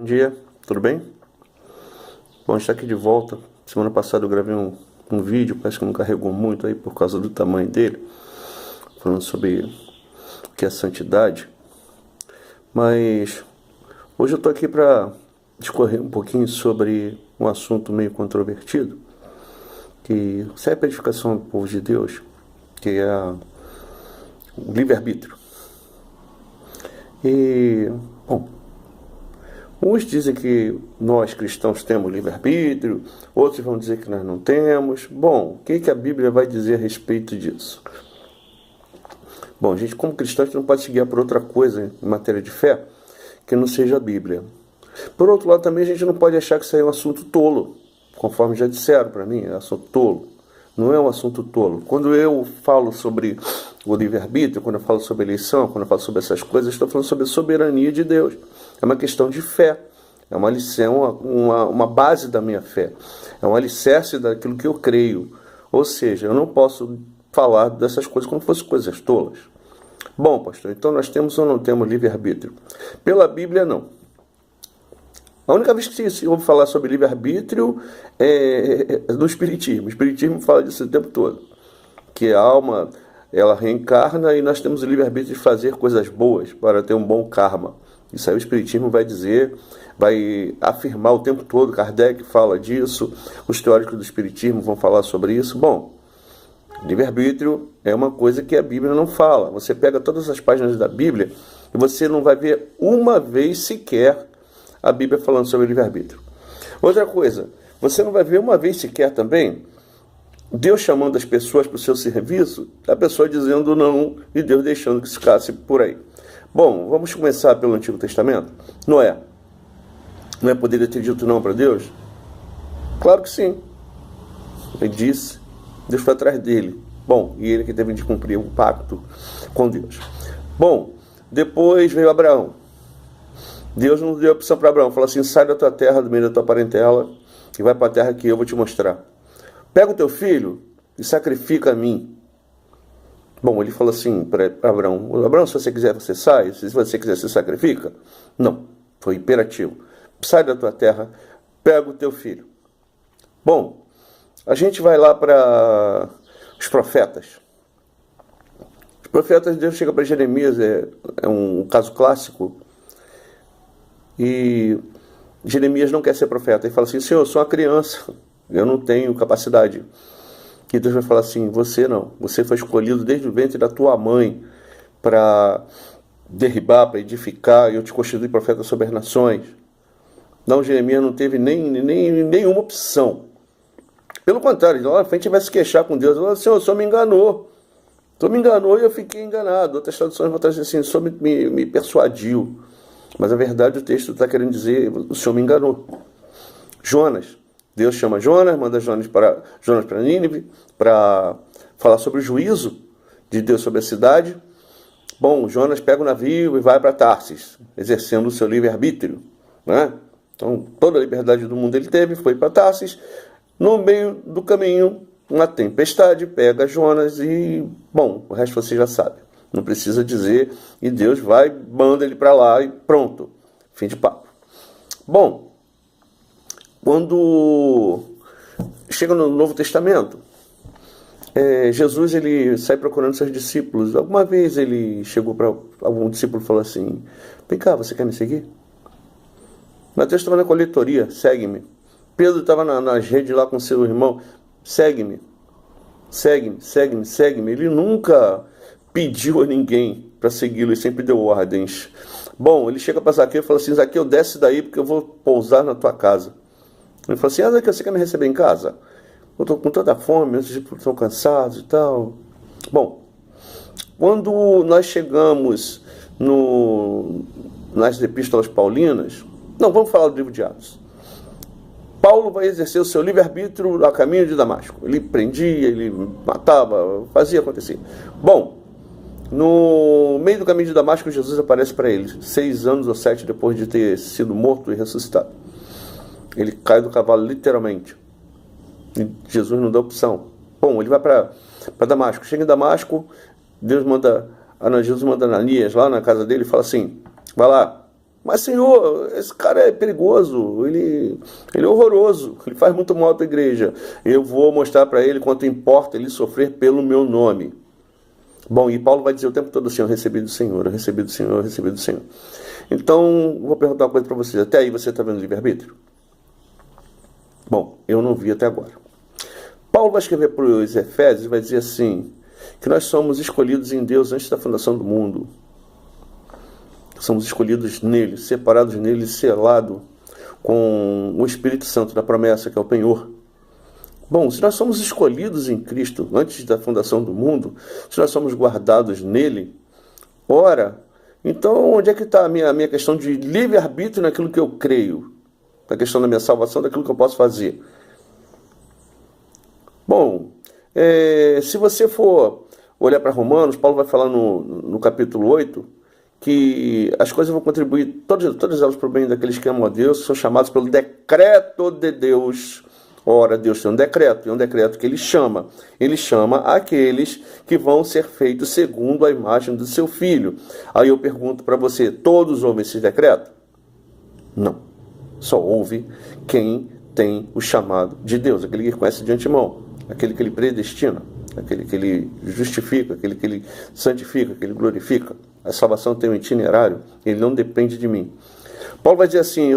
Bom dia, tudo bem? Bom, a gente está aqui de volta. Semana passada eu gravei um vídeo, parece que não carregou muito aí por causa do tamanho dele, falando sobre o que é santidade. Mas hoje eu estou aqui para discorrer um pouquinho sobre um assunto meio controvertido, que serve para a edificação do povo de Deus, que é o livre-arbítrio. Bom, uns dizem que nós cristãos temos livre-arbítrio, outros vão dizer que nós não temos. Bom, o que a Bíblia vai dizer a respeito disso? Bom, gente, como cristão, a gente não pode se guiar por outra coisa em matéria de fé que não seja a Bíblia. Por outro lado, também a gente não pode achar que isso aí é um assunto tolo, conforme já disseram para mim, é um assunto tolo. Não é um assunto tolo. Quando eu falo sobre o livre-arbítrio, quando eu falo sobre eleição, quando eu falo sobre essas coisas, eu estou falando sobre a soberania de Deus. É uma questão de fé. É uma base da minha fé. É um alicerce daquilo que eu creio. Ou seja, eu não posso falar dessas coisas como se fossem coisas tolas. Bom, pastor, então nós temos ou não temos livre-arbítrio? Pela Bíblia, não. A única vez que se ouve falar sobre livre-arbítrio é no Espiritismo. O Espiritismo fala disso o tempo todo. Que a alma, ela reencarna e nós temos o livre-arbítrio de fazer coisas boas para ter um bom karma. Isso aí o Espiritismo vai dizer, vai afirmar o tempo todo. Kardec fala disso, os teóricos do Espiritismo vão falar sobre isso. Bom, livre-arbítrio é uma coisa que a Bíblia não fala. Você pega todas as páginas da Bíblia e você não vai ver uma vez sequer a Bíblia falando sobre livre-arbítrio. Outra coisa, você não vai ver uma vez sequer também Deus chamando as pessoas para o seu serviço, a pessoa dizendo não e Deus deixando que se ficasse por aí. Bom, vamos começar pelo Antigo Testamento? Noé. Noé poderia ter dito não para Deus? Claro que sim. Ele disse, Deus foi atrás dele. Bom, e ele que teve de cumprir o pacto com Deus. Bom, depois veio Abraão. Deus não deu opção para Abraão. Falou assim, sai da tua terra, do meio da tua parentela, e vai para a terra que eu vou te mostrar. Pega o teu filho e sacrifica a mim. Bom, ele falou assim para Abraão, Abraão, se você quiser, você sai. Se você quiser, você sacrifica. Não, foi imperativo. Sai da tua terra, pega o teu filho. Bom, a gente vai lá para os profetas. Os profetas, Deus chega para Jeremias, é um caso clássico. E Jeremias não quer ser profeta. Ele fala assim, Senhor, eu sou uma criança, eu não tenho capacidade. E Deus vai falar assim, você não. Você foi escolhido desde o ventre da tua mãe para derribar, para edificar, e eu te constituí profeta sobre as nações. Não, Jeremias não teve nenhuma opção. Pelo contrário, lá na frente vai se queixar com Deus. Ele fala, Senhor, o Senhor me enganou. O Senhor me enganou e eu fiquei enganado. Outras traduções vão trazer assim, o Senhor me persuadiu. Mas a verdade o texto está querendo dizer, o Senhor me enganou. Jonas. Deus chama Jonas, manda Jonas para Nínive, para falar sobre o juízo de Deus sobre a cidade. Bom, Jonas pega o navio e vai para Tarsis, exercendo o seu livre-arbítrio. Né? Então, toda a liberdade do mundo ele teve, foi para Tarsis. No meio do caminho, uma tempestade pega Jonas e, bom, o resto você já sabe. Não precisa dizer, e Deus vai, manda ele para lá e pronto. Fim de papo. Bom, quando chega no Novo Testamento, Jesus ele sai procurando seus discípulos. Alguma vez ele chegou para algum discípulo e falou assim, vem cá, você quer me seguir? Mateus estava na coletoria, segue-me. Pedro estava nas redes lá com seu irmão, segue-me, segue-me, segue-me, segue-me. Ele nunca pediu a ninguém para segui-lo, ele sempre deu ordens. Bom, ele chega para Zaqueu e fala assim, Zaqueu, desce daí porque eu vou pousar na tua casa. Ele fala assim, Zaqueu, você quer me receber em casa? Eu estou com tanta fome, meus discípulos estão cansados e tal. Bom, quando nós chegamos nas epístolas paulinas, não, vamos falar do livro de Atos. Paulo vai exercer o seu livre-arbítrio a caminho de Damasco. Ele prendia, ele matava, fazia acontecer. Bom, no meio do caminho de Damasco, Jesus aparece para ele, 6 anos ou 7 depois de ter sido morto e ressuscitado. Ele cai do cavalo, literalmente. E Jesus não dá opção. Bom, ele vai para Damasco. Chega em Damasco, Jesus manda Ananias lá na casa dele e fala assim, vai lá, Mas, Senhor, esse cara é perigoso, ele é horroroso, ele faz muito mal à igreja. Eu vou mostrar para ele quanto importa ele sofrer pelo meu nome. Bom, e Paulo vai dizer o tempo todo assim, eu recebi do Senhor, eu recebi do Senhor, eu recebi do Senhor. Então, vou perguntar uma coisa para vocês. Até aí você está vendo livre-arbítrio? Bom, eu não vi até agora. Paulo vai escrever para os Efésios e vai dizer assim, que nós somos escolhidos em Deus antes da fundação do mundo. Somos escolhidos nele, separados nele, selados com o Espírito Santo da promessa, que é o penhor. Bom, se nós somos escolhidos em Cristo antes da fundação do mundo, se nós somos guardados nele, ora, então onde é que está a minha questão de livre-arbítrio naquilo que eu creio? Na questão da minha salvação, daquilo que eu posso fazer? Bom, se você for olhar para Romanos, Paulo vai falar no capítulo 8, que as coisas vão contribuir, todas elas para o bem daqueles que amam a Deus, que são chamados pelo decreto de Deus. Ora, Deus tem um decreto, e é um decreto que Ele chama aqueles que vão ser feitos segundo a imagem do seu Filho. Aí eu pergunto para você, todos ouvem esse decreto? Não. Só ouve quem tem o chamado de Deus, aquele que conhece de antemão, aquele que Ele predestina, aquele que Ele justifica, aquele que Ele santifica, que Ele glorifica. A salvação tem um itinerário, ele não depende de mim. Paulo vai dizer assim,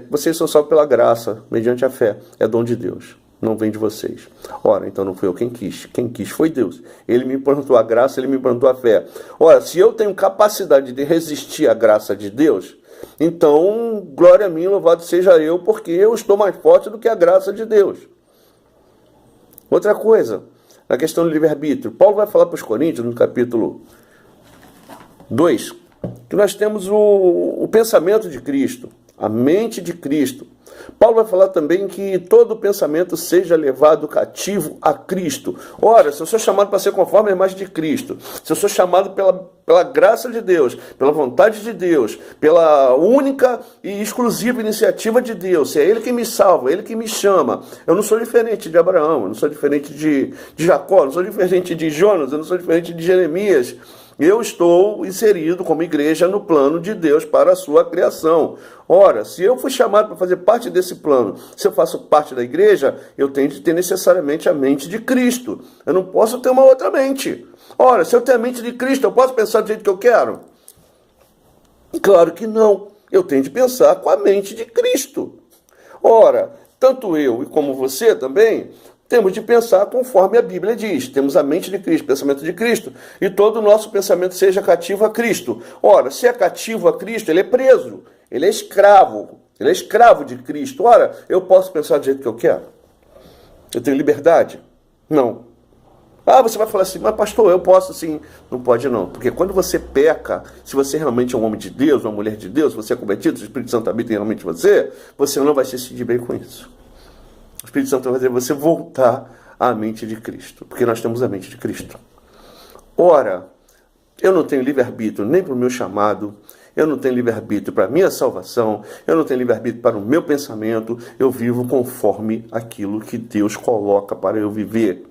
vocês são salvos pela graça, mediante a fé, é dom de Deus, não vem de vocês. Ora, então não fui eu quem quis foi Deus. Ele me implantou a graça, Ele me implantou a fé. Ora, se eu tenho capacidade de resistir à graça de Deus, então, glória a mim, louvado seja eu, porque eu estou mais forte do que a graça de Deus. Outra coisa, na questão do livre-arbítrio, Paulo vai falar para os Coríntios, no capítulo 2, que nós temos o pensamento de Cristo, a mente de Cristo. Paulo vai falar também que todo pensamento seja levado cativo a Cristo. Ora, se eu sou chamado para ser conforme a imagem de Cristo, se eu sou chamado pela graça de Deus, pela vontade de Deus, pela única e exclusiva iniciativa de Deus, se é Ele que me salva, Ele que me chama, eu não sou diferente de Abraão, eu não sou diferente de Jacó, eu não sou diferente de Jonas, eu não sou diferente de Jeremias. Eu estou inserido como igreja no plano de Deus para a sua criação. Ora, se eu fui chamado para fazer parte desse plano, se eu faço parte da igreja, eu tenho de ter necessariamente a mente de Cristo. Eu não posso ter uma outra mente. Ora, se eu tenho a mente de Cristo, eu posso pensar do jeito que eu quero? Claro que não. Eu tenho de pensar com a mente de Cristo. Ora, tanto eu como você também temos de pensar conforme a Bíblia diz. Temos a mente de Cristo, pensamento de Cristo, e todo o nosso pensamento seja cativo a Cristo. Ora, se é cativo a Cristo, ele é preso, ele é escravo de Cristo. Ora, eu posso pensar do jeito que eu quero? Eu tenho liberdade? Não. Ah, você vai falar assim, mas pastor, eu posso sim. Não pode não, porque quando você peca, se você realmente é um homem de Deus, uma mulher de Deus, você é convertido, o Espírito Santo habita realmente em você não vai se sentir bem com isso. O Espírito Santo vai fazer você voltar à mente de Cristo, porque nós temos a mente de Cristo. Ora, eu não tenho livre-arbítrio nem para o meu chamado, eu não tenho livre-arbítrio para a minha salvação, eu não tenho livre-arbítrio para o meu pensamento, eu vivo conforme aquilo que Deus coloca para eu viver.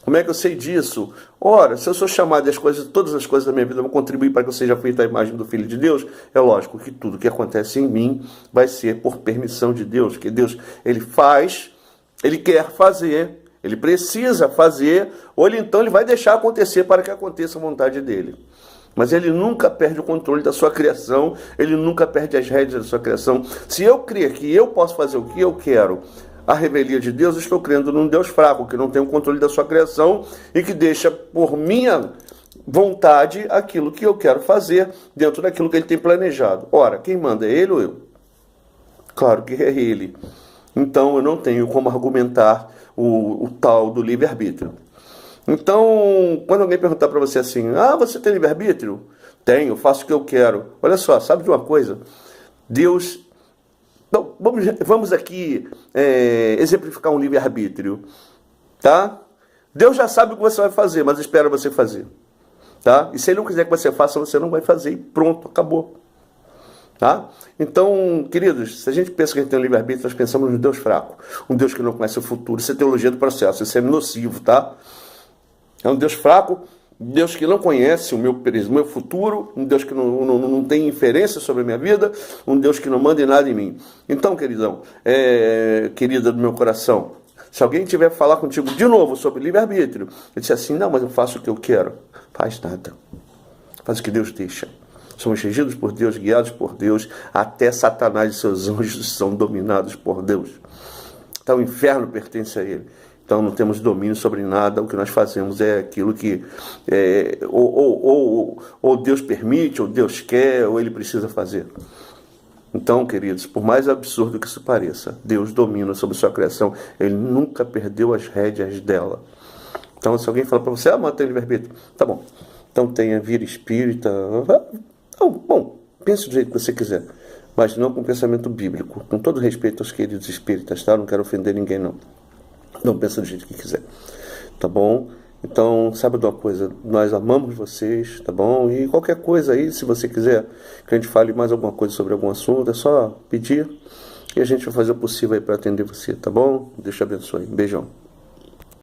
Como é que eu sei disso? Ora, se eu sou chamado e todas as coisas da minha vida vão contribuir para que eu seja feito à imagem do Filho de Deus, é lógico que tudo que acontece em mim vai ser por permissão de Deus, que Deus, Ele faz, Ele quer fazer, Ele precisa fazer, ou então Ele vai deixar acontecer para que aconteça a vontade dEle. Mas Ele nunca perde o controle da sua criação, Ele nunca perde as rédeas da sua criação. Se eu crer que eu posso fazer o que eu quero, a revelia de Deus, eu estou crendo num Deus fraco, que não tem o controle da sua criação e que deixa por minha vontade aquilo que eu quero fazer dentro daquilo que Ele tem planejado. Ora, quem manda é Ele ou eu? Claro que é Ele. Então eu não tenho como argumentar o tal do livre-arbítrio. Então, quando alguém perguntar para você assim, você tem livre-arbítrio? Tenho, faço o que eu quero. Olha só, sabe de uma coisa? Deus... Então, vamos aqui exemplificar um livre-arbítrio, tá? Deus já sabe o que você vai fazer, mas espera você fazer, tá? E se Ele não quiser que você faça, você não vai fazer e pronto, acabou. Tá? Então, queridos, se a gente pensa que a gente tem um livre-arbítrio, nós pensamos num Deus fraco, um Deus que não conhece o futuro. Isso é teologia do processo, isso é nocivo, tá? É um Deus fraco um Deus que não conhece o meu futuro, um Deus que não tem inferência sobre a minha vida, um Deus que não manda em nada em mim. Então, queridão, querida do meu coração, se alguém tiver falar contigo de novo sobre livre-arbítrio, e disser assim, não, mas eu faço o que eu quero, faz nada. Faz o que Deus deixa. Somos regidos por Deus, guiados por Deus, até Satanás e seus anjos são dominados por Deus. Então o inferno pertence a ele. Então não temos domínio sobre nada, o que nós fazemos é aquilo que ou Deus permite, ou Deus quer, ou ele precisa fazer. Então, queridos, por mais absurdo que isso pareça, Deus domina sobre sua criação, ele nunca perdeu as rédeas dela. Então se alguém falar para você, mantém o livre-arbítrio, tá bom. Então tenha vida espírita, bom, pense do jeito que você quiser, mas não com pensamento bíblico, com todo respeito aos queridos espíritas, tá? Não quero ofender ninguém, não. Não pensa do jeito que quiser, tá bom? Então, sabe de uma coisa, nós amamos vocês, tá bom? E qualquer coisa aí, se você quiser que a gente fale mais alguma coisa sobre algum assunto, é só pedir e a gente vai fazer o possível aí para atender você, tá bom? Deus te abençoe. Beijão.